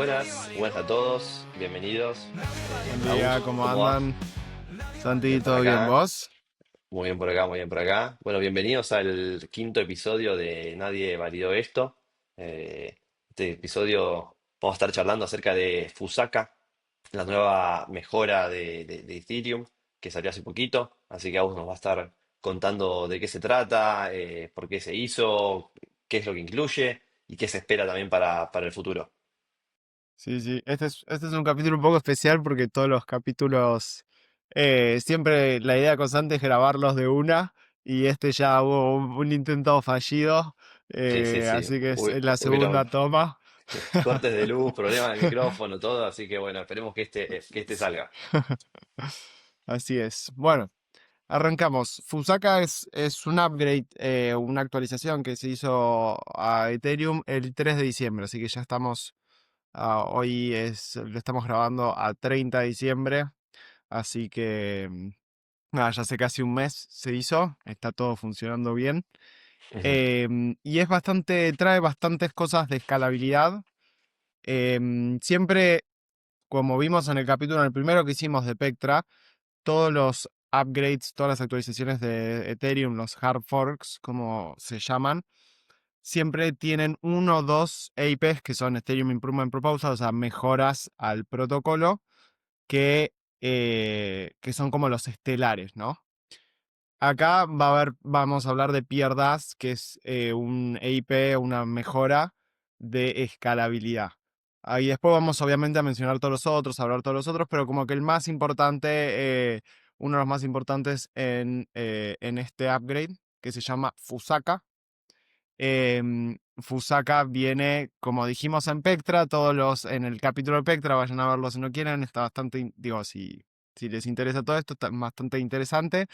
Buenas, buenas a todos, bienvenidos. Buen día, Agus, ¿cómo ¿cómo va? andan? Santi, Bien por ¿todo bien acá, vos? muy bien por acá, muy bien por acá. Bueno, bienvenidos al quinto episodio de Nadie Validó Esto. Este episodio vamos a estar charlando acerca de Fusaka, la nueva mejora de Ethereum que salió hace poquito. Así que Agus nos va a estar contando de qué se trata, por qué se hizo, qué es lo que incluye y qué se espera también para el futuro. Sí, sí, este es un capítulo un poco especial porque todos los capítulos, siempre la idea constante es grabarlos de una y este ya hubo un intento fallido, Sí, sí, sí. así que es en la segunda Hubieron toma. cortes de luz, problemas del micrófono, todo, así que bueno, esperemos que este salga. Así es. Bueno, arrancamos. Fusaka es un upgrade, una actualización que se hizo a Ethereum el 3 de diciembre, así que ya estamos. Hoy lo estamos grabando a 30 de diciembre, así que nada, ya hace casi un mes se hizo, está todo funcionando bien. Ujú, Y trae bastantes cosas de escalabilidad. Siempre, como vimos en el capítulo, en el primero que hicimos de Pectra, todos los upgrades, todas las actualizaciones de Ethereum, los hard forks, como se llaman, siempre tienen uno o dos EIPs que son Ethereum Improvement Proposals, o sea, mejoras al protocolo, que son como los estelares, ¿no? Acá vamos a hablar de Pierdas, que es un EIP, una mejora de escalabilidad. Ahí después vamos obviamente a mencionar todos los otros, a hablar todos los otros, pero como que el más importante, uno de los más importantes en este upgrade, que se llama Fusaka. Fusaka viene, como dijimos en Pectra, en el capítulo de Pectra, vayan a verlo si no quieren, está bastante, digo, si les interesa todo esto, está bastante interesante.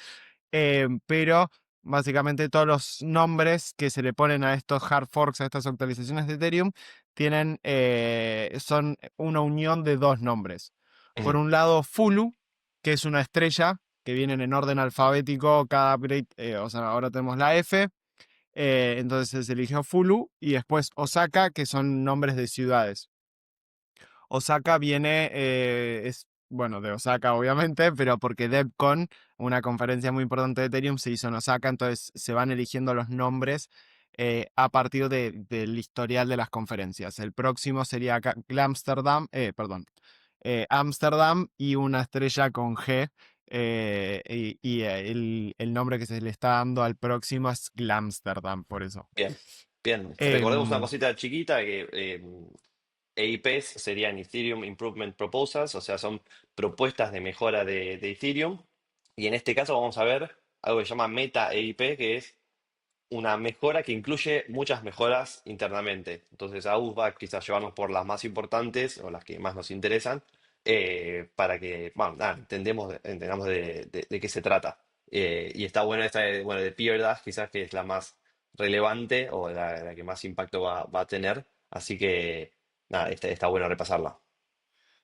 Pero básicamente todos los nombres que se le ponen a estos hard forks, a estas actualizaciones de Ethereum, son una unión de dos nombres. Por ujú. un lado, Fulu, que es una estrella que vienen en orden alfabético, cada upgrade, o sea, ahora tenemos la F, entonces se eligió Fulu, y después Osaka, que son nombres de ciudades. Osaka viene, bueno, de Osaka obviamente, pero porque DevCon, una conferencia muy importante de Ethereum, se hizo en Osaka, entonces se van eligiendo los nombres a partir del historial de las conferencias. El próximo sería Glamsterdam, perdón, Amsterdam, y una estrella con G, el nombre que se le está dando al próximo es Glamsterdam, por eso. Bien, bien. Recordemos una Em, cosita chiquita que EIPs serían Ethereum Improvement Proposals, o sea, son propuestas de mejora de Ethereum. Y en este caso vamos a ver algo que se llama Meta EIP, que es una mejora que incluye muchas mejoras internamente. Entonces, AUS va quizás llevarnos por las más importantes o las que más nos interesan, para que, bueno, nada, entendamos de qué se trata. Y está bueno esta de Peer Dash, quizás que es la más relevante o la que más impacto va a tener. Así que, nada, está bueno repasarla.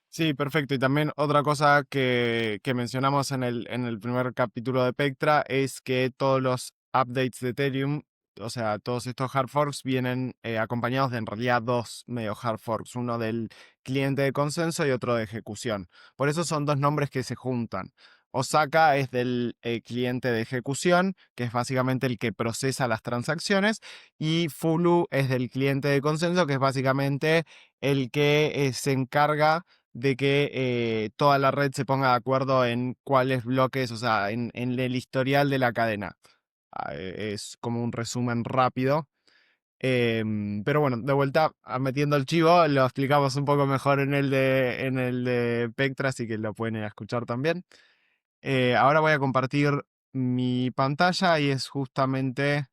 Sí, perfecto. Y también otra cosa que mencionamos en el primer capítulo de Pectra es que todos los updates de Ethereum, o sea, todos estos hard forks vienen acompañados de en realidad dos medio hard forks, uno del cliente de consenso y otro de ejecución. Por eso son dos nombres que se juntan. Osaka es del cliente de ejecución, que es básicamente el que procesa las transacciones, y Fulu es del cliente de consenso, que es básicamente el que se encarga de que toda la red se ponga de acuerdo en cuáles bloques, o sea, en el historial de la cadena. Es como un resumen rápido. Pero bueno, de vuelta, metiendo el chivo, lo explicamos un poco mejor en el de Pectra, así que lo pueden ir a escuchar también. Ahora voy a compartir mi pantalla y es justamente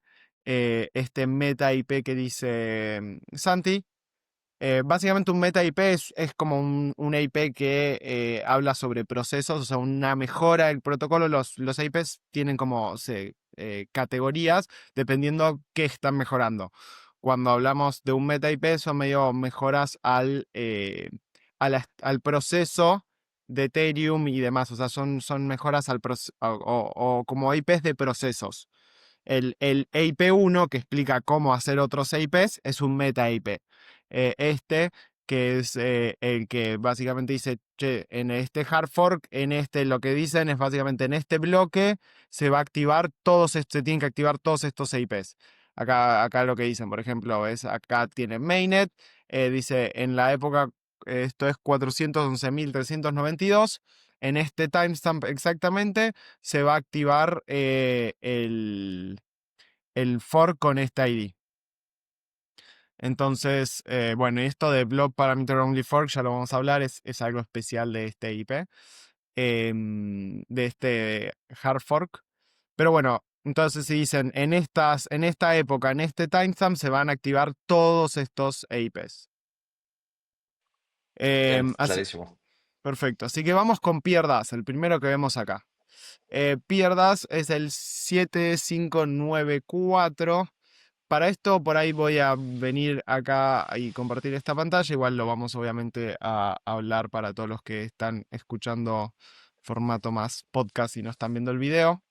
este meta IP que dice Santi. Básicamente un meta IP es como un IP que habla sobre procesos, o sea, una mejora del protocolo. Los IPs tienen como categorías dependiendo qué están mejorando. Cuando hablamos de un meta IP son medio mejoras al proceso de Ethereum y demás, o sea, son mejoras o como IPs de procesos. El EIP1, que explica cómo hacer otros EIPs, es un meta IP. Este, que es el que básicamente dice, che, en este hard fork, en este lo que dicen es básicamente en este bloque se va a activar se tienen que activar todos estos EIPs. Acá lo que dicen, por ejemplo, es acá tiene mainnet, dice en la época, esto es 411.392, en este timestamp exactamente se va a activar el fork con este ID. Entonces, bueno, y esto de Block Parameter Only Fork ya lo vamos a hablar, es algo especial de este IP, de este hard fork. Pero bueno, entonces si dicen en esta época, en este timestamp, se van a activar todos estos EIPs. Bien, Así, clarísimo. perfecto. Así que vamos con Pierdas, el primero que vemos acá. Pierdas es el 7594. Para esto, por ahí voy a venir acá y compartir esta pantalla. Igual lo vamos obviamente a hablar para todos los que están escuchando formato más podcast y no están viendo el video.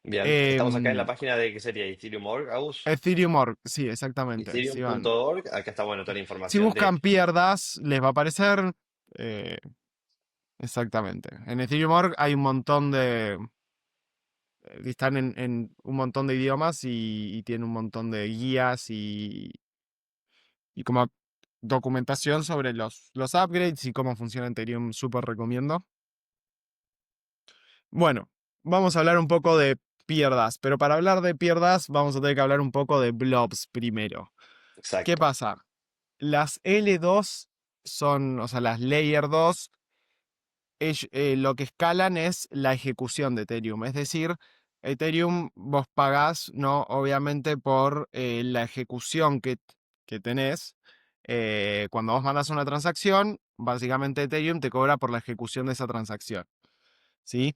Bien, estamos acá en la Em, página de, ¿qué sería? Ethereum.org, Agus. Ethereum Org, sí, exactamente. Ethereum.org, acá está, bueno, toda la Si información de... buscan pierdas, les va a aparecer. eh, exactamente. En Ethereum Org hay un montón están en un montón de idiomas y tiene un montón de guías y como documentación sobre los upgrades y cómo funciona Ethereum, súper recomiendo. Bueno, vamos a hablar un poco de pierdas, pero para hablar de pierdas vamos a tener que hablar un poco de blobs primero. ¿Qué Exacto. pasa? Las L2 son, o sea, las Layer 2, lo que escalan es la ejecución de Ethereum. Es decir, Ethereum vos pagás, ¿no? Obviamente por la ejecución que tenés. Cuando vos mandas una transacción, básicamente Ethereum te cobra por la ejecución de esa transacción. ¿Sí?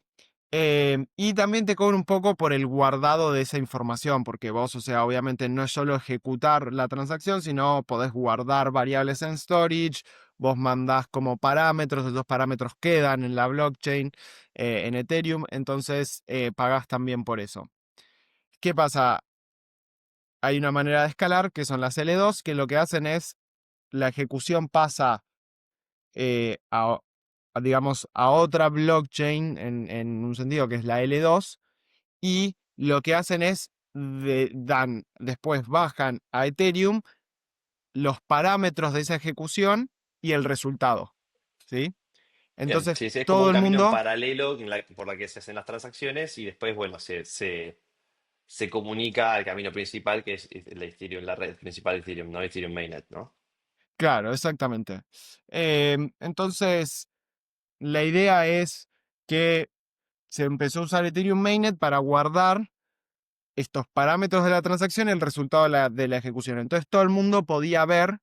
Y también te cobra un poco por el guardado de esa información, porque vos, o sea, obviamente no es solo ejecutar la transacción, sino podés guardar variables en storage, vos mandás como parámetros, esos parámetros quedan en la blockchain, en Ethereum, entonces pagás también por eso. ¿Qué pasa? Hay una manera de escalar, que son las L2, que lo que hacen es, la ejecución pasa eh, a, digamos, a otra blockchain en un sentido que es la L2 y lo que hacen es después bajan a Ethereum los parámetros de esa ejecución y el resultado, ¿sí? Bien, Entonces sí, sí, es como todo un el camino en mundo, paralelo por la que se hacen las transacciones y después, bueno, se comunica al camino principal, que es la Ethereum, la red principal de Ethereum, ¿no? Ethereum Mainnet, ¿no? claro, exactamente. Entonces la idea es que se empezó a usar Ethereum Mainnet para guardar estos parámetros de la transacción y el resultado de la ejecución. Entonces todo el mundo podía ver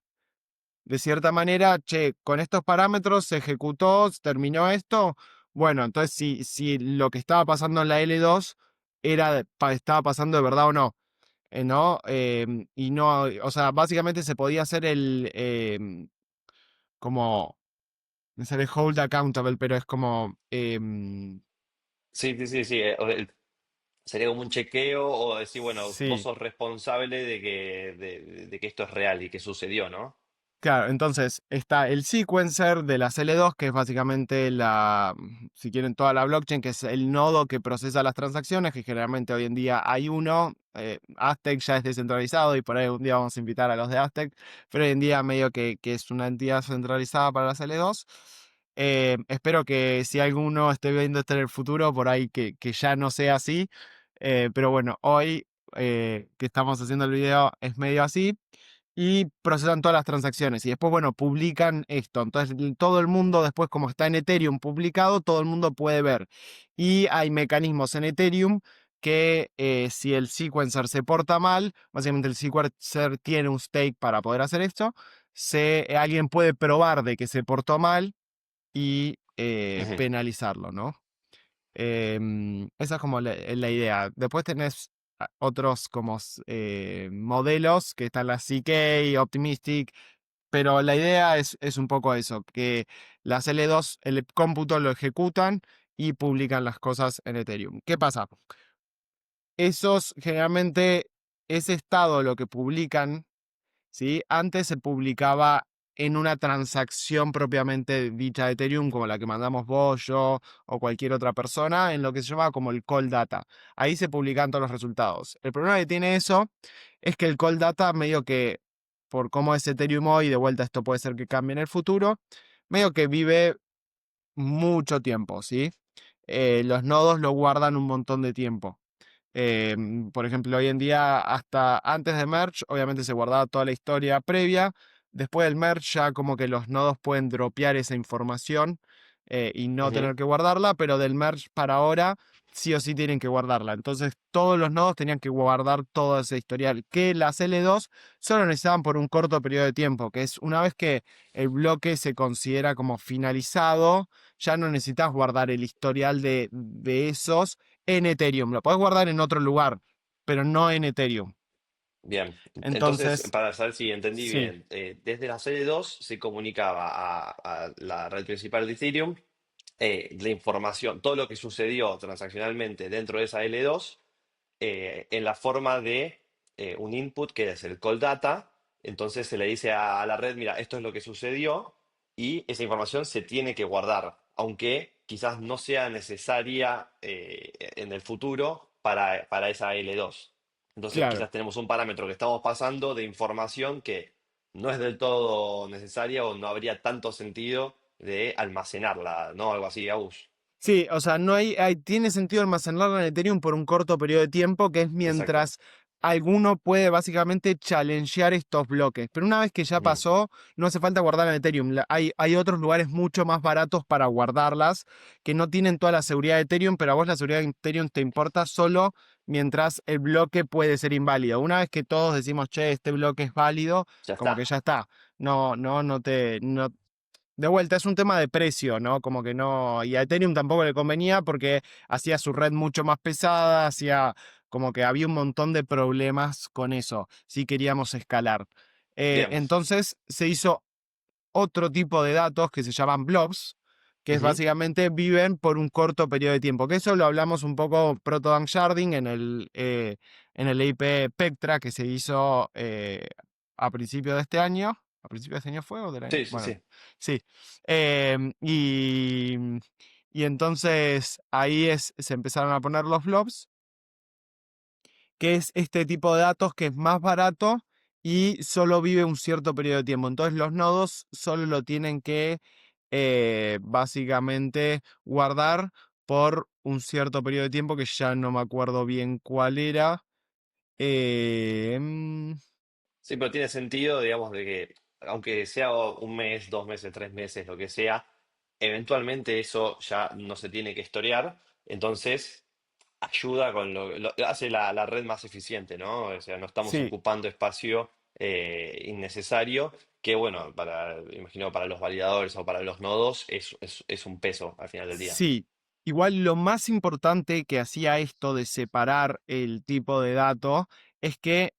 de cierta manera, che, con estos parámetros se ejecutó, se terminó esto. Bueno, entonces si lo que estaba pasando en la L2 estaba pasando de verdad o no. ¿No? Y no, o sea, básicamente se podía hacer como, me sale hold accountable, pero es como, Sí, sí, sí, sí. Sería como un chequeo o decir, bueno, vos sí. sos responsable de que esto es real y que sucedió, ¿no? Claro, entonces está el sequencer de las L2, que es básicamente si quieren, toda la blockchain, que es el nodo que procesa las transacciones, que generalmente hoy en día hay uno. Aztec ya es descentralizado y por ahí un día vamos a invitar a los de Aztec, pero hoy en día medio que es una entidad centralizada para las L2. Espero que si alguno esté viendo esto en el futuro, por ahí que ya no sea así. Pero bueno, hoy que estamos haciendo el video es medio así y procesan todas las transacciones. Y después, bueno, publican esto. Entonces, todo el mundo, después, como está en Ethereum publicado, todo el mundo puede ver. Y hay mecanismos en Ethereum que si el sequencer se porta mal, básicamente el sequencer tiene un stake para poder hacer esto, alguien puede probar de que se portó mal y Ujú. penalizarlo, ¿no? Esa es como la idea. Después tenés otros como modelos que están la CK, Optimistic, pero la idea es un poco eso, que las L2, el cómputo lo ejecutan y publican las cosas en Ethereum. ¿Qué pasa? Esos generalmente, ese estado lo que publican, ¿sí? Antes se publicaba en una transacción propiamente dicha de Ethereum, como la que mandamos vos, yo o cualquier otra persona, en lo que se llama como el call data. Ahí se publican todos los resultados. El problema que tiene eso es que el call data, medio que, por cómo es Ethereum hoy, de vuelta esto puede ser que cambie en el futuro, medio que vive mucho tiempo, ¿sí? Los nodos lo guardan un montón de tiempo. Por ejemplo, hoy en día, hasta antes de merge, obviamente se guardaba toda la historia previa. Después del merge, ya como que los nodos pueden dropear esa información y no Ujú. tener que guardarla, pero del merge para ahora, sí o sí tienen que guardarla. Entonces, todos los nodos tenían que guardar todo ese historial, que las L2 solo necesitaban por un corto periodo de tiempo, que es una vez que el bloque se considera como finalizado, ya no necesitas guardar el historial de esos en Ethereum. Lo podés guardar en otro lugar, pero no en Ethereum. Bien, entonces Entonces, para saber si entendí sí, bien, desde la serie 2 se comunicaba a la red principal de Ethereum la información, todo lo que sucedió transaccionalmente dentro de esa L2 en la forma de un input que es el call data. Entonces se le dice a la red, mira, esto es lo que sucedió y esa información se tiene que guardar, aunque quizás no sea necesaria en el futuro para esa L2. Entonces claro. quizás tenemos un parámetro que estamos pasando de información que no es del todo necesaria o no habría tanto sentido de almacenarla, ¿no? Algo así, Agus. Sí, o sea, no tiene sentido almacenarlo en Ethereum por un corto periodo de tiempo, que es Exacto. mientras alguno puede básicamente challengear estos bloques. Pero una vez que ya Ujú. pasó, no hace falta guardarla en Ethereum. Hay otros lugares mucho más baratos para guardarlas, que no tienen toda la seguridad de Ethereum, pero a vos la seguridad de Ethereum te importa solo mientras el bloque puede ser inválido. Una vez que todos decimos, che, este bloque es válido, Ya como que está. ya está. No, de vuelta, es un tema de precio, ¿no? Como que no. Y a Ethereum tampoco le convenía porque hacía su red mucho más pesada, hacía como que había un montón de problemas con eso, si queríamos escalar. Bien. Entonces se hizo otro tipo de datos que se llaman blobs, que es Ujú. básicamente viven por un corto periodo de tiempo. Que eso lo hablamos un poco Proto Sharding en el EIP Pectra que se hizo a principio de este año. ¿A principio de este año fue o del año? Sí, sí, Bueno, sí. sí. Em, y, y entonces ahí se empezaron a poner los blobs, que es este tipo de datos que es más barato y solo vive un cierto periodo de tiempo. Entonces los nodos solo lo tienen que básicamente guardar por un cierto periodo de tiempo que ya no me acuerdo bien cuál era. Eh, mm, Sí, pero tiene sentido, digamos, de que aunque sea un mes, 2 meses, 3 meses, lo que sea, eventualmente eso ya no se tiene que historiar, entonces ayuda con hace la red más eficiente, ¿no? O sea, no estamos sí, ocupando espacio innecesario, que bueno, imagino para los validadores o para los nodos es un peso al final del día. sí. Igual lo más importante que hacía esto de separar el tipo de dato es que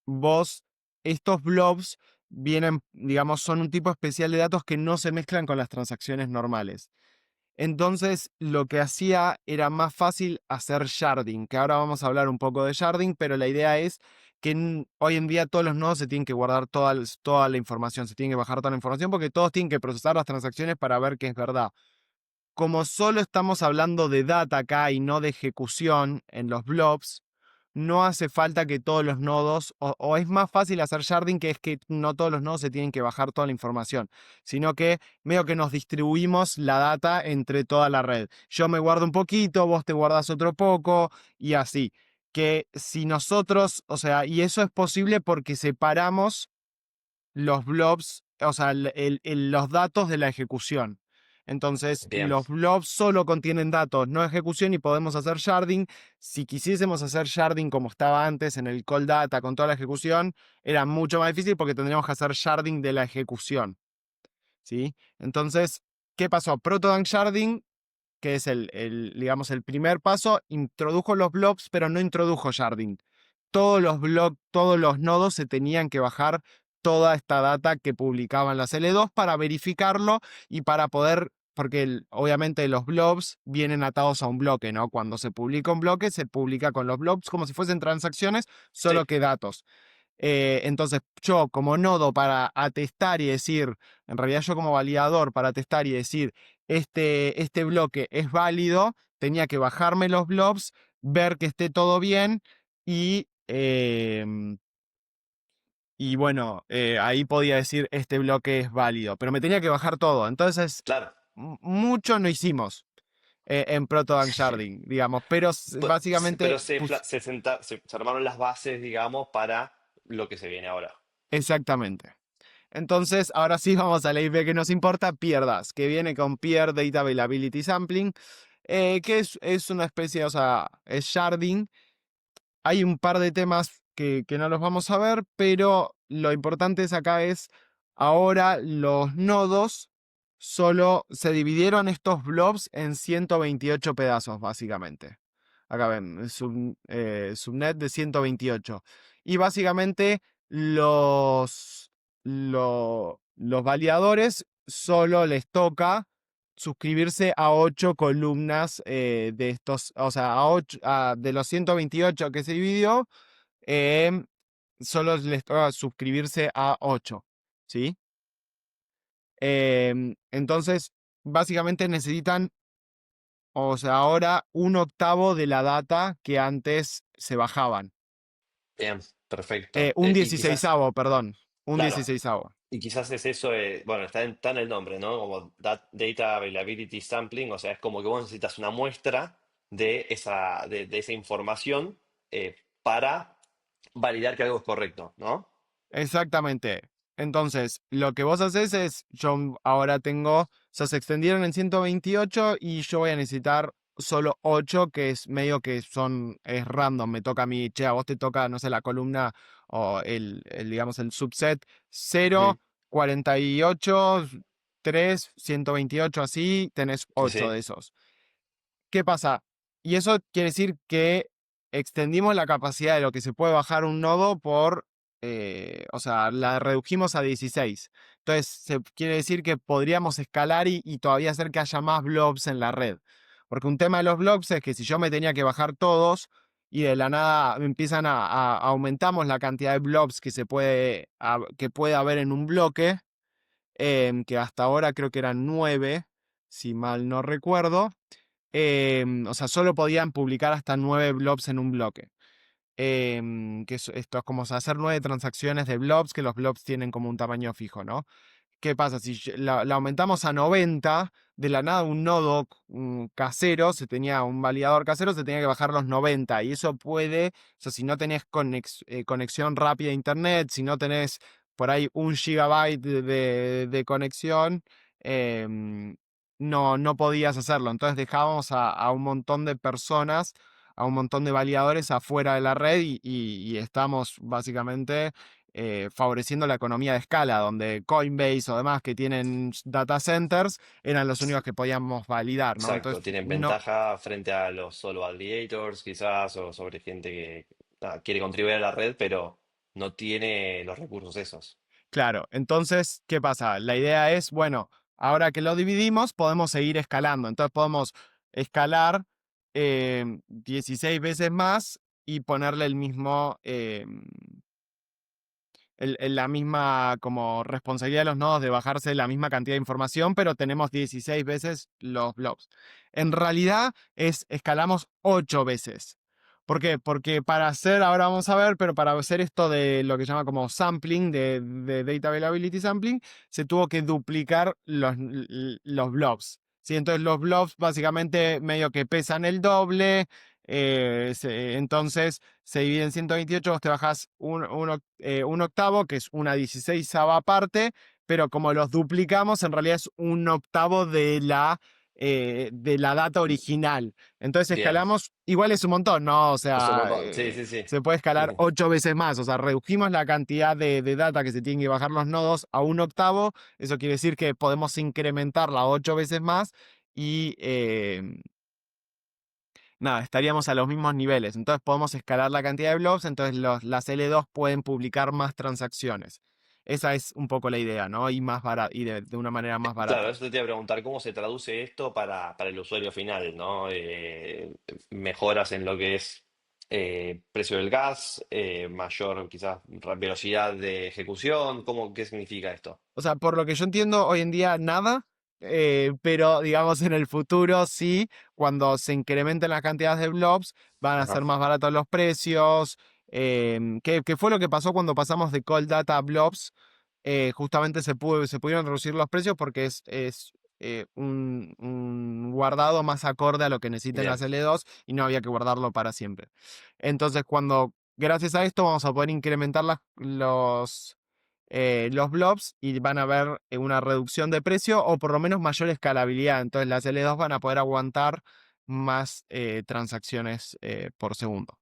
vos, estos blobs vienen, digamos, son un tipo especial de datos que no se mezclan con las transacciones normales. Entonces, lo que hacía era más fácil hacer sharding, que ahora vamos a hablar un poco de sharding, pero la idea es que hoy en día todos los nodos se tienen que guardar toda la información, se tienen que bajar toda la información porque todos tienen que procesar las transacciones para ver que es verdad. Como solo estamos hablando de data acá y no de ejecución en los blobs, no hace falta que todos los nodos, o es más fácil hacer sharding, que es que no todos los nodos se tienen que bajar toda la información, sino que medio que nos distribuimos la data entre toda la red. Yo me guardo un poquito, vos te guardas otro poco, y así. Que si nosotros, o sea, y eso es posible porque separamos los blobs, o sea, los datos de la ejecución. Entonces, Bien. los blobs solo contienen datos, no ejecución, y podemos hacer sharding. Si quisiésemos hacer sharding como estaba antes en el call data con toda la ejecución, era mucho más difícil porque tendríamos que hacer sharding de la ejecución, ¿sí? Entonces, ¿qué pasó? Proto sharding, que es digamos, el primer paso, introdujo los blobs, pero no introdujo sharding. Todos los nodos se tenían que bajar toda esta data que publicaban las L2 para verificarlo y para poder, porque obviamente los blobs vienen atados a un bloque, ¿no? Cuando se publica un bloque, se publica con los blobs como si fuesen transacciones, Sí. solo que datos. Entonces, yo como nodo para atestar y decir, en realidad yo como validador para atestar y decir, este bloque es válido, tenía que bajarme los blobs, ver que esté todo bien y, bueno, ahí podía decir, este bloque es válido, pero me tenía que bajar todo. Entonces, Claro. mucho no hicimos en Proto Sharding, digamos, pero básicamente, Pero se armaron las bases, digamos, para lo que se viene ahora. exactamente. Entonces, ahora sí vamos a la IP que nos importa, pierdas, que viene con Peer Data Availability Sampling, que es una especie, o sea, es sharding. Hay un par de temas que no los vamos a ver, pero lo importante es acá es, ahora los nodos solo se dividieron estos blobs en 128 pedazos, básicamente. Acá ven, es un subnet de 128. Y básicamente los validadores solo les toca suscribirse a 8 columnas de estos, o sea, de los 128 que se dividió, em, solo les toca suscribirse a 8, ¿sí? Entonces, básicamente necesitan, o sea, ahora un octavo de la data que antes se bajaban. Bien, perfecto. Un Y quizás, dieciseisavo, perdón, un claro, dieciseisavo. y quizás es eso, bueno, está en el nombre, ¿no? Como Data Availability Sampling, o sea, es como que vos necesitas una muestra de esa información para validar que algo es correcto, ¿no? Exactamente. Entonces, lo que vos haces es, yo ahora tengo, o sea, se extendieron en 128 y yo voy a necesitar solo 8, que es medio que es random, me toca a mí, che, a vos te toca, no sé, la columna o digamos, el subset Ujú. 0, 48, 3, 128, así, tenés Sí, 8 sí, de esos. ¿Qué pasa? Y eso quiere decir que extendimos la capacidad de lo que se puede bajar un nodo o sea, la redujimos a 16. Entonces, se quiere decir que podríamos escalar y todavía hacer que haya más blobs en la red. Porque un tema de los blobs es que si yo me tenía que bajar todos y de la nada empiezan aumentamos la cantidad de blobs que puede haber en un bloque, que hasta ahora creo que eran 9, si mal no recuerdo. O sea, solo podían publicar hasta 9 blobs en un bloque. Esto es como hacer 9 transacciones de blobs, que los blobs tienen como un tamaño fijo, ¿no? ¿Qué pasa? Si la aumentamos a 90, de la nada un nodo casero, se tenía un validador casero, se tenía que bajar los 90. Y eso puede, o sea, si no tenés conexión rápida a internet, si no tenés por ahí 1 gigabyte de conexión, no podías hacerlo. Entonces dejábamos a un montón de personas, a un montón de validadores afuera de la red y estamos básicamente favoreciendo la economía de escala, donde Coinbase o demás que tienen data centers eran los únicos que podíamos validar, ¿no? exacto. Entonces, Tienen no, ventaja frente a los solo validators, quizás, o sobre gente que quiere contribuir a la red, pero no tiene los recursos esos. claro. Entonces, ¿qué pasa? La idea es, bueno, ahora que lo dividimos, podemos seguir escalando. Entonces, podemos escalar 16 veces más y ponerle el mismo, la misma como responsabilidad de los nodos de bajarse la misma cantidad de información, pero tenemos 16 veces los blobs. En realidad escalamos 8 veces. ¿Por qué? Porque para hacer, ahora vamos a ver, pero para hacer esto de lo que se llama como sampling, de Data Availability Sampling, se tuvo que duplicar los blobs. ¿Sí? Entonces los blobs básicamente medio que pesan el doble, entonces se divide en 128, vos te bajás un octavo, que es una 16ª parte, pero como los duplicamos, en realidad es un octavo de la data original. Entonces Bien, escalamos, igual es un montón, ¿no? O es un sea, montón. Sí, sí, sí. se puede escalar Ujú. 8 veces más, o sea, redujimos la cantidad de data que se tienen que bajar los nodos a un octavo, eso quiere decir que podemos incrementarla 8 veces más y nada, estaríamos a los mismos niveles. Entonces podemos escalar la cantidad de blobs, entonces las L2 pueden publicar más transacciones. Esa es un poco la idea, ¿no? Y más barata, y de una manera más Claro, barata. eso te iba a preguntar, ¿cómo se traduce esto para el usuario final, ¿no? Mejoras en lo que es precio del gas, mayor quizás velocidad de ejecución, ¿qué significa esto? O sea, por lo que yo entiendo, hoy en día nada, pero digamos en el futuro sí, cuando se incrementen las cantidades de blobs, van a Ajá, ser más baratos los precios. Que fue lo que pasó cuando pasamos de cold data a blobs. Justamente se pudieron reducir los precios porque es un guardado más acorde a lo que necesiten las bien, L2 y no había que guardarlo para siempre. Entonces, gracias a esto, vamos a poder incrementar los blobs y van a ver una reducción de precio o por lo menos mayor escalabilidad. Entonces las L2 van a poder aguantar más transacciones por segundo.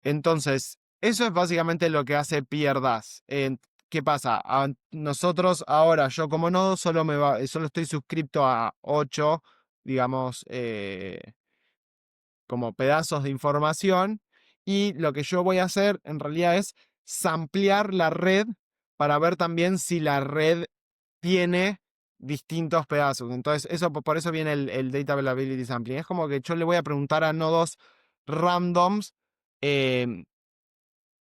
Entonces, eso es básicamente lo que hace Pierdas. ¿Qué pasa? Nosotros ahora, yo como nodo, solo estoy suscripto a 8, digamos, como pedazos de información y lo que yo voy a hacer en realidad es samplear la red para ver también si la red tiene distintos pedazos. Entonces, por eso viene el Data Availability Sampling. Es como que yo le voy a preguntar a nodos randoms eh,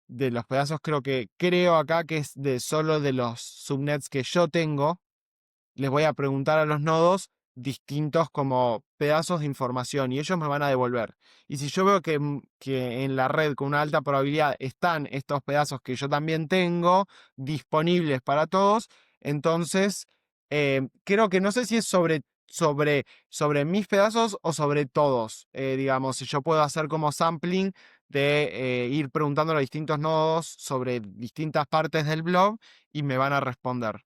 de los pedazos, creo acá que es de solo de los subnets que yo tengo, les voy a preguntar a los nodos distintos como pedazos de información y ellos me van a devolver. Y si yo veo que en la red con una alta probabilidad están estos pedazos que yo también tengo disponibles para todos, entonces creo que no sé si es sobre mis pedazos o sobre todos. Digamos, si yo puedo hacer como sampling de ir preguntando a distintos nodos sobre distintas partes del blog y me van a responder.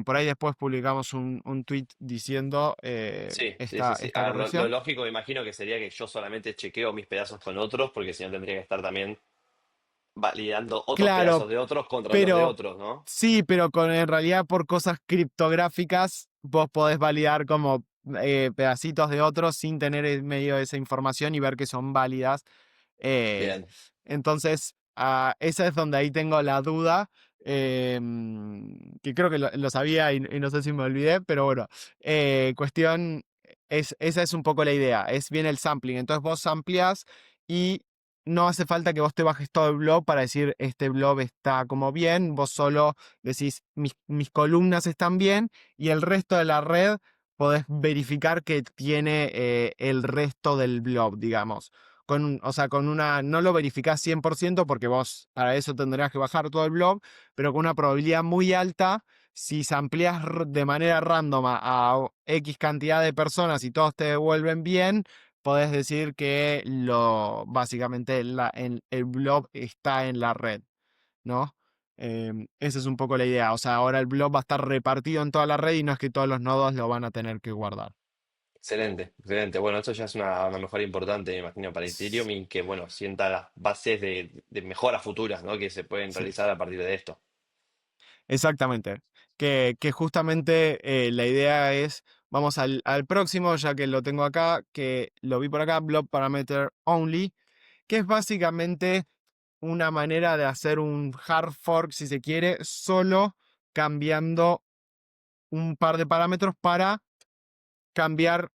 Por ahí después publicamos un tweet diciendo sí, sí, esta, sí, sí. esta A ver, lo corrección. lógico, me imagino que sería que yo solamente chequeo mis pedazos con otros, porque si no tendría que estar también validando otros Claro, pedazos de otros contra los de pero otros, ¿no? sí, pero en realidad por cosas criptográficas vos podés validar como pedacitos de otros sin tener en medio esa información y ver que son válidas. Eh, Bien, entonces, esa es donde ahí tengo la duda, que creo que lo sabía y no sé si me olvidé, pero bueno, esa es un poco la idea, es bien el sampling. Entonces vos ampliás y no hace falta que vos te bajes todo el blog para decir este blog está como bien, vos solo decís mis columnas están bien y el resto de la red podés verificar que tiene el resto del blog, digamos. O sea, no lo verificás 100% porque vos para eso tendrías que bajar todo el blog, pero con una probabilidad muy alta, si se amplías de manera random a X cantidad de personas y todos te devuelven bien, podés decir que básicamente el blob está en la red, ¿no? Esa es un poco la idea. O sea, ahora el blob va a estar repartido en toda la red y no es que todos los nodos lo van a tener que guardar. excelente, excelente. Bueno, esto ya es una mejora importante, me imagino, para Ethereum y que, bueno, sienta las bases de mejoras futuras, ¿no? Que se pueden Sí, realizar a partir de esto. exactamente. Que justamente la idea es, vamos al próximo, ya que lo tengo acá, que lo vi por acá, Blob Parameter Only, que es básicamente una manera de hacer un hard fork, si se quiere, solo cambiando un par de parámetros cambiar,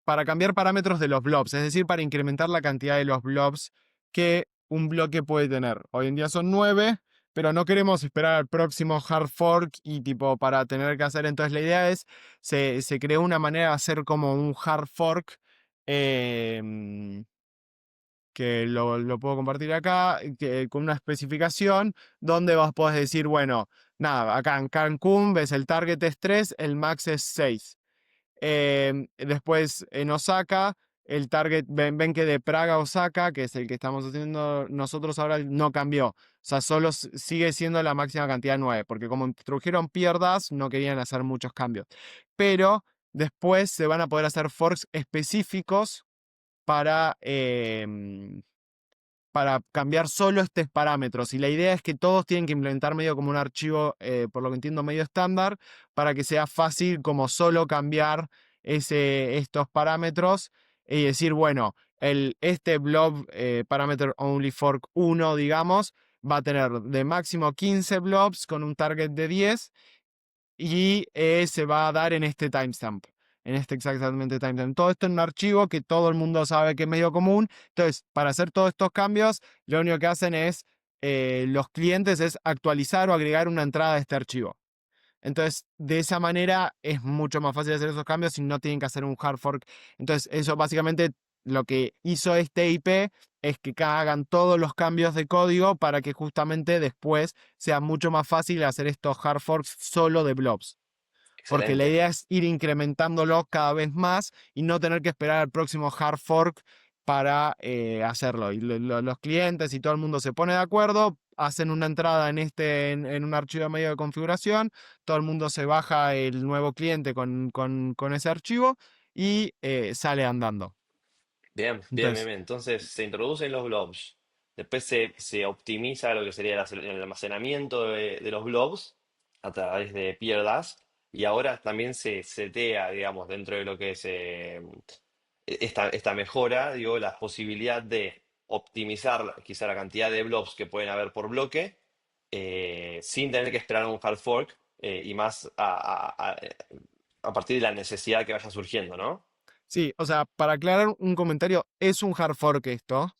para cambiar parámetros de los blobs, es decir, para incrementar la cantidad de los blobs que un bloque puede tener. Hoy en día son 9, pero no queremos esperar al próximo hard fork y tipo para tener que hacer. Entonces la idea es, se creó una manera de hacer como un hard fork. em, que lo puedo compartir acá, con una especificación donde vos podés decir, bueno, nada, acá en Cancún ves el target es 3, el max es 6. Después en Osaka, el target, ven que de Praga a Osaka, que es el que estamos haciendo nosotros ahora, no cambió. O sea, solo sigue siendo la máxima cantidad 9, porque como introdujeron pierdas, no querían hacer muchos cambios. Pero después se van a poder hacer forks específicos para, para cambiar solo estos parámetros. Y la idea es que todos tienen que implementar medio como un archivo, por lo que entiendo, medio estándar, para que sea fácil como solo cambiar estos parámetros y decir, bueno, este blob parameter only fork 1, digamos, va a tener de máximo 15 blobs con un target de 10 y se va a dar en este timestamp. en este exactamente timestamp. Todo esto en un archivo que todo el mundo sabe que es medio común. Entonces, para hacer todos estos cambios, lo único que hacen es, los clientes es actualizar o agregar una entrada a este archivo. Entonces, de esa manera es mucho más fácil hacer esos cambios y no tienen que hacer un hard fork. Entonces, eso básicamente lo que hizo este IP es que hagan todos los cambios de código para que justamente después sea mucho más fácil hacer estos hard forks solo de blobs. Porque la Excelente. idea es ir incrementándolo cada vez más y no tener que esperar al próximo hard fork para hacerlo. Y los clientes y todo el mundo se pone de acuerdo, hacen una entrada en un archivo medio de configuración, todo el mundo se baja el nuevo cliente con ese archivo y sale andando. Bien, bien, bien, Entonces, bien. Entonces se introducen los blobs. Después se optimiza lo que sería el almacenamiento de los blobs a través de pierdas. Y ahora también se setea, digamos, dentro de lo que es esta mejora, digo, la posibilidad de optimizar quizá la cantidad de blobs que pueden haber por bloque, sin tener que esperar un hard fork, y más a partir de la necesidad que vaya surgiendo, ¿no? sí, o sea, para aclarar un comentario, es un hard fork esto.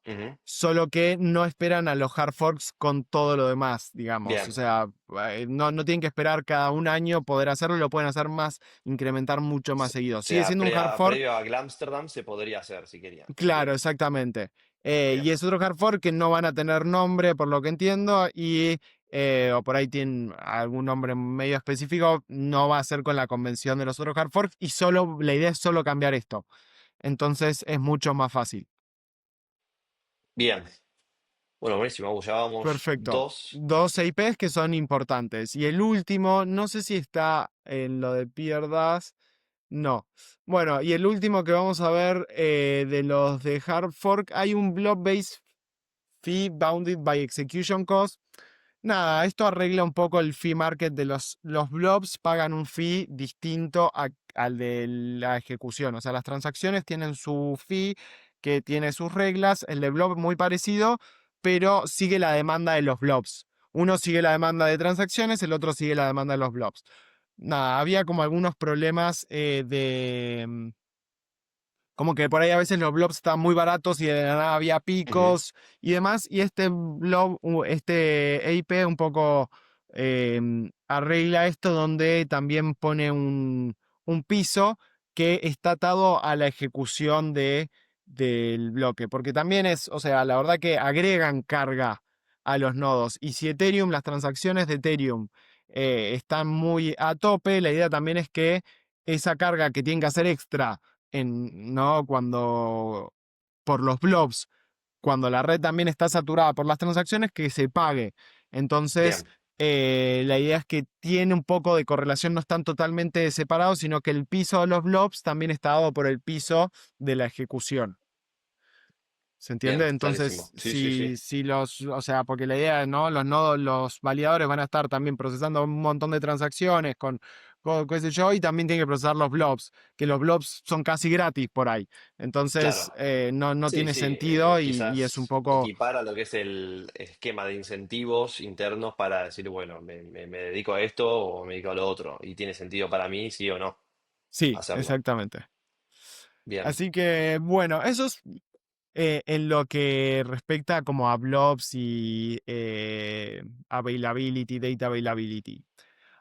Ujú. Solo que no esperan a los hard forks con todo lo demás, digamos. O Bien. sea, no tienen que esperar cada un año poder hacerlo, lo pueden hacer más, incrementar mucho más O seguido. Sigue sea, siendo un hard fork, previo a Glamsterdam se podría hacer si querían, si claro, quieren. exactamente. Bien, Y es otro hard fork que no van a tener nombre, por lo que entiendo, y o por ahí tienen algún nombre medio específico, no va a ser con la convención de los otros hard forks, y solo la idea es solo cambiar esto. Entonces es mucho más fácil. bien. Bueno, buenísimo. Ya vamos Perfecto. dos. Dos IPs que son importantes. Y el último, no sé si está en lo de pierdas. No. Bueno, y el último que vamos a ver de los de Hard Fork, hay un block-based fee bounded by execution cost. Nada, esto arregla un poco el fee market de los blobs, pagan un fee distinto al de la ejecución. O sea, las transacciones tienen su fee que tiene sus reglas, el de blob muy parecido, pero sigue la demanda de los blobs. Uno sigue la demanda de transacciones, el otro sigue la demanda de los blobs. Nada, había como algunos problemas como que por ahí a veces los blobs estaban muy baratos y de la nada había Ujú. picos y demás. Y este blob, este EIP un poco arregla esto donde también pone un piso que está atado a la ejecución del bloque. Porque también es, o sea, la verdad que agregan carga a los nodos. Y si Ethereum, las transacciones de Ethereum están muy a tope, la idea también es que esa carga que tienen que hacer extra ¿no? Cuando por los blobs, cuando la red también está saturada por las transacciones, que se pague. Entonces, Bien, la idea es que tiene un poco de correlación, no están totalmente separados, sino que el piso de los blobs también está dado por el piso de la ejecución. ¿Se bien, entiende? Entonces, clarísimo. Sí, sí, sí. si los, o sea, porque la idea, ¿no? Los nodos, los validadores van a estar también procesando un montón de transacciones con qué sé yo, y también tienen que procesar los blobs, que los blobs son casi gratis por ahí. Entonces, Claro. no Sí, tiene sí. sentido y es un Quizás poco, equipara lo que es el esquema de incentivos internos para decir, bueno, me dedico a esto o me dedico a lo otro. Y tiene sentido para mí, sí o no, sí, hacerlo. exactamente. Bien, Así que, bueno, eso es en lo que respecta como a blobs y availability, data availability. bien.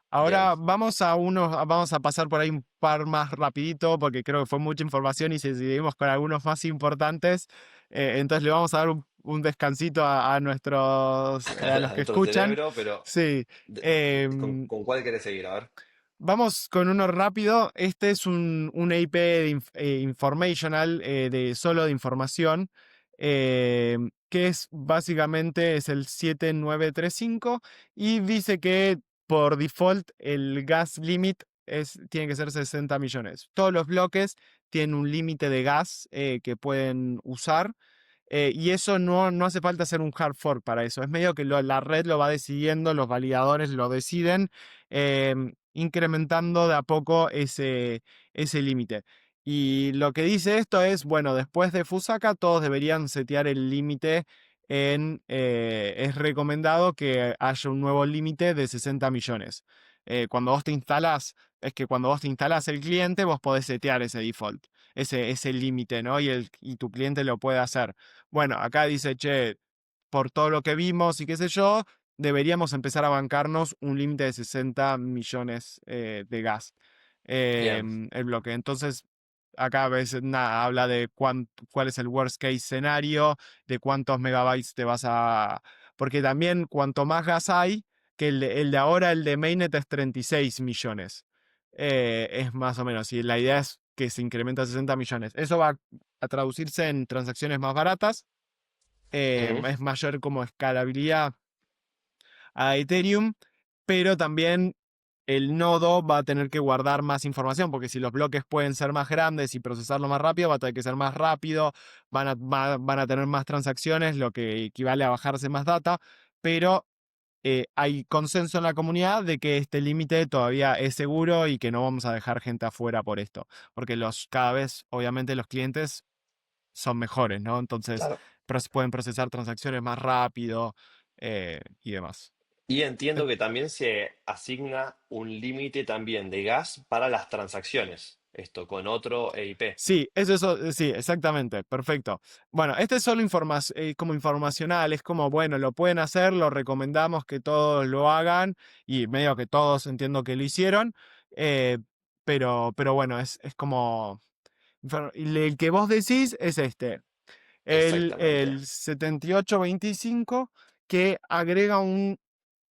Ahora vamos a pasar por ahí un par más rapidito porque creo que fue mucha información y si seguimos con algunos más importantes, entonces le vamos a dar un descansito a nuestros, a los que Dentro del escuchan. cerebro, pero Sí, ¿ con cuál querés seguir? A ver. vamos con uno rápido. Este es un IP de informational, de solo de información, que es básicamente es el 7935 y dice que por default el gas limit tiene que ser 60 millones. Todos los bloques tienen un límite de gas que pueden usar. Y eso no hace falta hacer un hard fork para eso. Es medio que la red lo va decidiendo, los validadores lo deciden, incrementando de a poco ese límite. Y lo que dice esto es, bueno, después de Fusaka todos deberían setear el límite es recomendado que haya un nuevo límite de 60 millones. cuando vos te instalás, es que cuando vos te instalás el cliente, vos podés setear ese default, ese límite, ¿no? Y tu cliente lo puede hacer. Bueno, acá dice, che, por todo lo que vimos y qué sé yo, deberíamos empezar a bancarnos un límite de 60 millones de gas Bien, el bloque. Entonces, acá a veces nada, habla de cuál es el worst case escenario, de cuántos megabytes te vas a... Porque también cuanto más gas hay, que el de ahora, el de Mainnet es 36 millones. Es más o menos, y la idea es que se incrementa a 60 millones. Eso va a traducirse en transacciones más baratas, ujú, es mayor como escalabilidad a Ethereum, pero también el nodo va a tener que guardar más información, porque si los bloques pueden ser más grandes y procesarlo más rápido, va a tener que ser más rápido, van a tener más transacciones, lo que equivale a bajarse más data, pero hay consenso en la comunidad de que este límite todavía es seguro y que no vamos a dejar gente afuera por esto, porque cada vez, obviamente, los clientes son mejores, ¿no? Entonces claro. pueden procesar transacciones más rápido y demás. Y Eh, entiendo que también se asigna un límite también de gas para las transacciones. Esto con otro EIP. Sí, eso, sí, exactamente, perfecto. Bueno, este es solo como informacional, es como, bueno, lo pueden hacer, lo recomendamos que todos lo hagan y medio que todos entiendo que lo hicieron, eh, pero bueno, es como... y el que vos decís es este, Exactamente. el 7825 que agrega un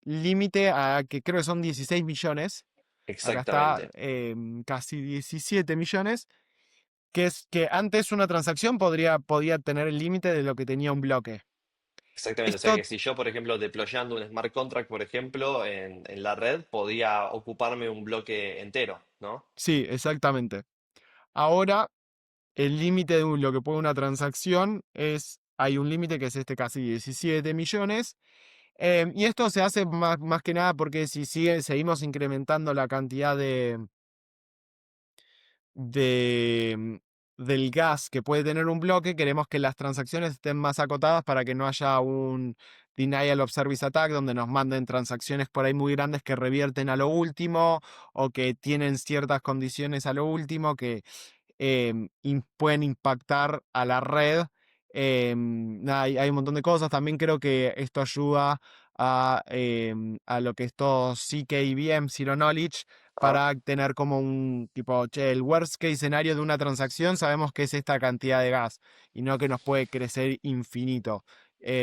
límite a que creo que son 16 millones. Acá está Exactamente. casi 17 millones. Que es que antes una transacción podía tener el límite de lo que tenía un bloque. Exactamente. O sea Esto, que si yo, por ejemplo, deployando un smart contract, por ejemplo, en la red, podía ocuparme un bloque entero, ¿no? sí, exactamente. Ahora, el límite de lo que puede una transacción hay un límite que es este casi 17 millones. Y esto se hace más que nada porque si seguimos incrementando la cantidad de, del gas que puede tener un bloque, queremos que las transacciones estén más acotadas para que no haya un denial of service attack donde nos manden transacciones por ahí muy grandes que revierten a lo último o que tienen ciertas condiciones a lo último que pueden impactar a la red. Nada, hay un montón de cosas. También creo que esto ayuda a lo que es todo CKVM, Zero Knowledge, Ajá. para tener como un tipo, che, el worst case escenario de una transacción sabemos que es esta cantidad de gas y no que nos puede crecer infinito.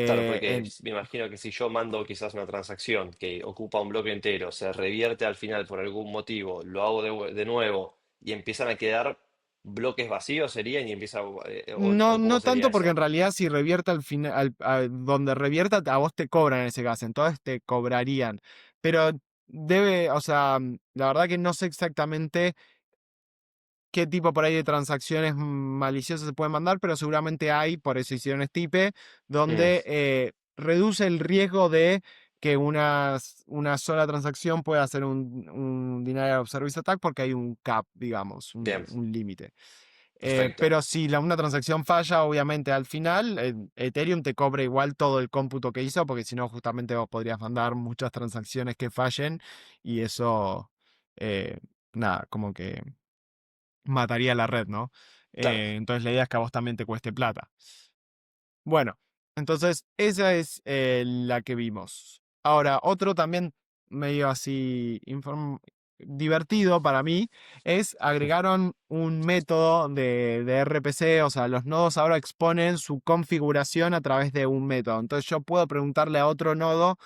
Claro, Eh, porque en- me imagino que si yo mando quizás una transacción que ocupa un bloque entero, se revierte al final por algún motivo, lo hago de nuevo y empiezan a quedar bloques vacíos, serían y empieza, no, o cómo no sería tanto porque en eso. realidad si revierte al final, donde revierta, a vos te cobran ese gas, entonces te cobrarían. Pero o sea, la verdad que no sé exactamente qué tipo por ahí de transacciones maliciosas se pueden mandar, pero seguramente hay, por eso hicieron este IP, Mm, donde reduce el riesgo de que una sola transacción pueda hacer un denial of service attack porque hay un cap, digamos, bien, un límite. perfecto. Pero si una transacción falla, obviamente al final, Ethereum te cobra igual todo el cómputo que hizo, porque si no, justamente vos podrías mandar muchas transacciones que fallen y eso, eh, nada, como que mataría la red, ¿no? Claro, Entonces la idea es que a vos también te cueste plata. Bueno, entonces esa es la que vimos. Ahora, otro también medio así divertido para mí es agregaron un método de RPC, o sea, los nodos ahora exponen su configuración a través de un método. Entonces yo puedo preguntarle a otro nodo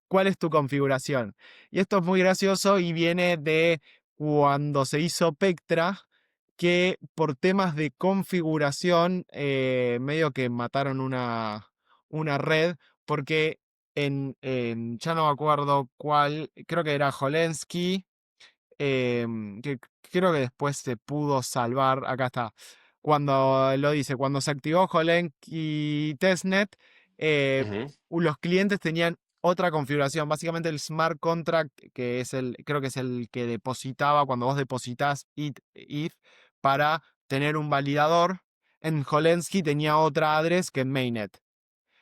cuál es tu configuración. Y esto es muy gracioso y viene de cuando se hizo Pectra, que por temas de configuración medio que mataron una red, porque ya no me acuerdo cuál, creo que era Holensky, que creo que después se pudo salvar, acá está, cuando lo dice, cuando se activó Holensky Testnet, eh, ujú, los clientes tenían otra configuración, básicamente el smart contract, que es creo que es el que depositaba, cuando vos depositas ETH para tener un validador, en Holensky tenía otra address que en Mainnet.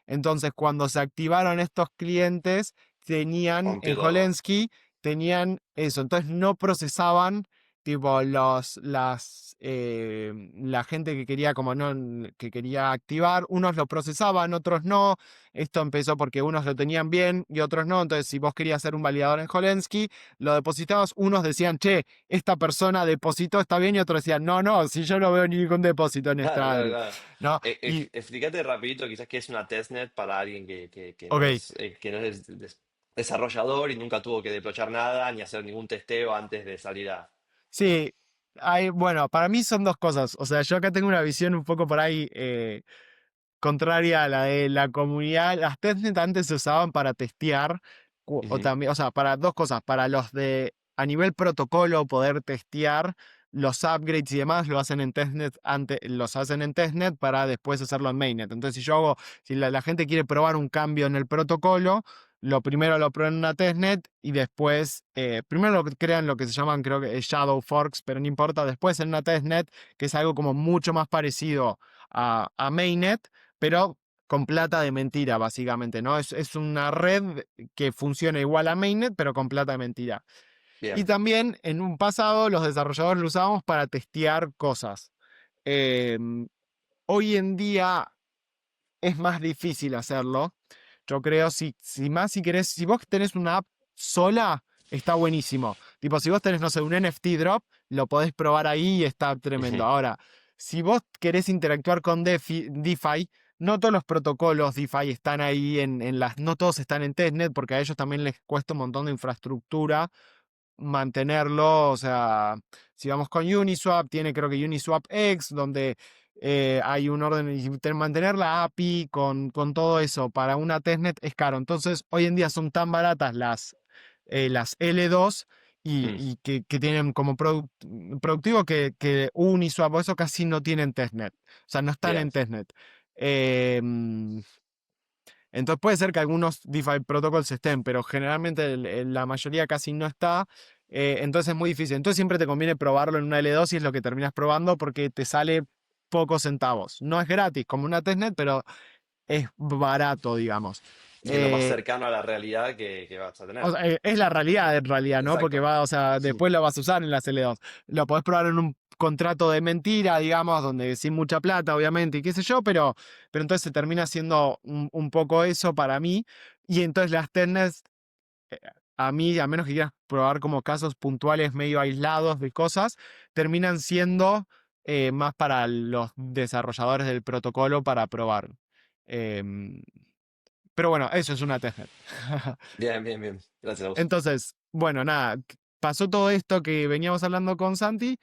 Entonces, cuando se activaron estos clientes, tenían rompió en todo. Holensky, tenían eso, entonces no procesaban tipo la gente que quería como no, que quería activar, unos lo procesaban, otros no. Esto empezó porque unos lo tenían bien y otros no. Entonces, si vos querías hacer un validador en Holensky, lo depositabas, unos decían, che, esta persona depositó, está bien, y otros decían, no, no, si yo no veo ningún depósito en Claro, esta claro, admin, claro. ¿no? Y, Explícate rapidito, quizás que es una testnet para alguien ok, que no es desarrollador y nunca tuvo que desplochar nada ni hacer ningún testeo antes de salir a... sí, bueno, para mí son dos cosas. O sea, yo acá tengo una visión un poco por ahí contraria a la de la comunidad. Las testnet antes se usaban para testear, o Ujú, también, o sea, para dos cosas, para los de a nivel protocolo poder testear los upgrades y demás, lo hacen en testnet los hacen en testnet para después hacerlo en mainnet. Entonces, si la gente quiere probar un cambio en el protocolo, lo primero lo prueban en una testnet y después, primero lo crean lo que se llaman, creo que es Shadow Forks, pero no importa, después en una testnet, que es algo como mucho más parecido a mainnet, pero con plata de mentira, básicamente, ¿no? Es una red que funciona igual a mainnet, pero con plata de mentira. Y bien. también en un pasado los desarrolladores lo usábamos para testear cosas. Eh, Hoy en día es más difícil hacerlo. Yo creo, si querés, si vos tenés una app sola, está buenísimo. Tipo, si vos tenés, no sé, un NFT drop, lo podés probar ahí y está tremendo. Ujú, Ahora, si vos querés interactuar con DeFi, no todos los protocolos DeFi están ahí no todos están en testnet, porque a ellos también les cuesta un montón de infraestructura mantenerlo. O sea, si vamos con Uniswap, tiene creo que Uniswap X, donde hay un orden y mantener la API con todo eso para una testnet es caro. Entonces, hoy en día son tan baratas las L2 mm, y que tienen como productivo que Uniswap o eso casi no tienen testnet. O sea, no están bien, en testnet. Eh, entonces puede ser que algunos DeFi protocols estén, pero generalmente la mayoría casi no está. Entonces es muy difícil. Entonces siempre te conviene probarlo en una L2 y es lo que terminas probando porque te sale pocos centavos. No es gratis como una testnet, pero es barato, digamos. y es lo más Eh, cercano a la realidad que vas a o tener. sea, es la realidad en realidad, ¿no? Porque Exacto. o sea, después lo vas a usar en las L2. Lo podés probar en un contrato de mentira, digamos, donde sin mucha plata, obviamente, y qué sé yo, pero entonces se termina siendo un poco eso para mí. Y entonces las testnets, eh, a mí, a menos que quieras probar como casos puntuales medio aislados de cosas, terminan siendo más para los desarrolladores del protocolo para probar. Em, pero bueno, eso es una testnet. Bien, bien, bien. Gracias a vos. Entonces, bueno, nada, pasó todo esto que veníamos hablando con Santi.